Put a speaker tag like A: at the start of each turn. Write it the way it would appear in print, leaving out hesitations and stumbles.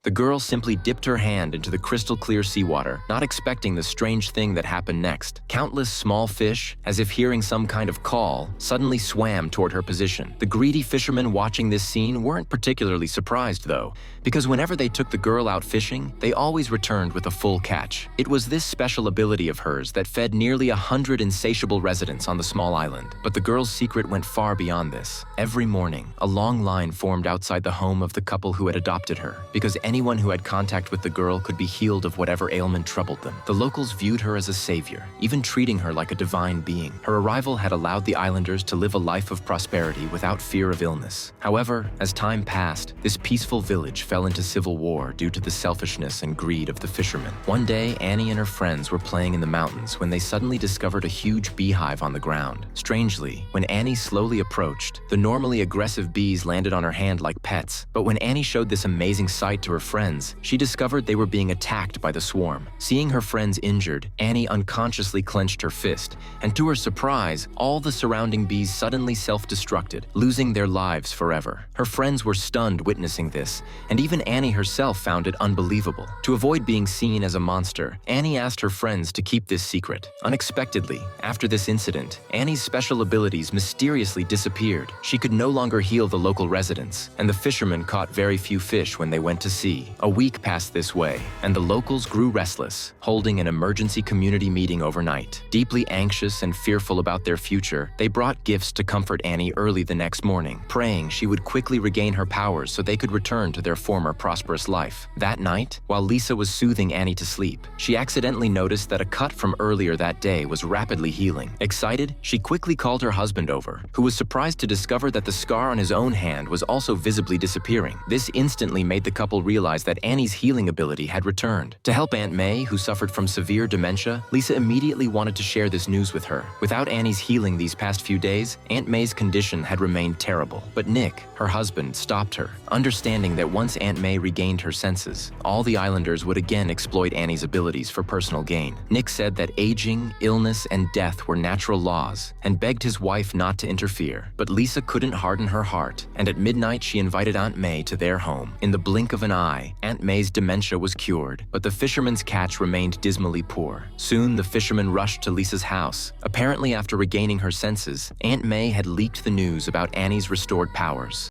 A: The girl simply dipped her hand into the crystal-clear seawater, not expecting the strange thing that happened next. Countless small fish, as if hearing some kind of call, suddenly swam toward her position. The greedy fishermen watching this scene weren't particularly surprised, though, because whenever they took the girl out fishing, they always returned with a full catch. It was this special ability of hers that fed nearly 100 insatiable residents on the small island. But the girl's secret went far beyond this. Every morning, a long line formed outside the home of the couple who had adopted her, because anyone who had contact with the girl could be healed of whatever ailment troubled them. The locals viewed her as a savior, even treating her like a divine being. Her arrival had allowed the islanders to live a life of prosperity without fear of illness. However, as time passed, this peaceful village fell into civil war due to the selfishness and greed of the fishermen. One day, Annie and her friends were playing in the mountains when they suddenly discovered a huge beehive on the ground. Strangely, when Annie slowly approached, the normally aggressive bees landed on her hand like pets. But when Annie showed this amazing sight to her friends, she discovered they were being attacked by the swarm. Seeing her friends injured, Annie unconsciously clenched her fist, and to her surprise, all the surrounding bees suddenly self-destructed, losing their lives forever. Her friends were stunned witnessing this, and even Annie herself found it unbelievable. To avoid being seen as a monster, Annie asked her friends to keep this secret. Unexpectedly, after this incident, Annie's special abilities mysteriously disappeared. She could no longer heal the local residents, and the fishermen caught very few fish when they went to sea. A week passed this way, and the locals grew restless, holding an emergency community meeting overnight. Deeply anxious and fearful about their future, they brought gifts to comfort Annie early the next morning, praying she would quickly regain her powers so they could return to their former prosperous life. That night, while Lisa was soothing Annie to sleep, she accidentally noticed that a cut from earlier that day was rapidly healing. Excited, she quickly called her husband over, who was surprised to discover that the scar on his own hand was also visibly disappearing. This instantly made the couple realize that Annie's healing ability had returned. To help Aunt May, who suffered from severe dementia, Lisa immediately wanted to share this news with her. Without Annie's healing these past few days, Aunt May's condition had remained terrible. But Nick, her husband, stopped her, understanding that once Aunt May regained her senses, all the islanders would again exploit Annie's abilities for personal gain. Nick said that aging, illness, and death were natural laws, and begged his wife not to interfere. But Lisa couldn't harden her heart, and at midnight she invited Aunt May to their home. In the blink of an eye, Aunt May's dementia was cured, but the fisherman's catch remained dismally poor. Soon, the fisherman rushed to Lisa's house. Apparently, after regaining her senses, Aunt May had leaked the news about Annie's restored powers.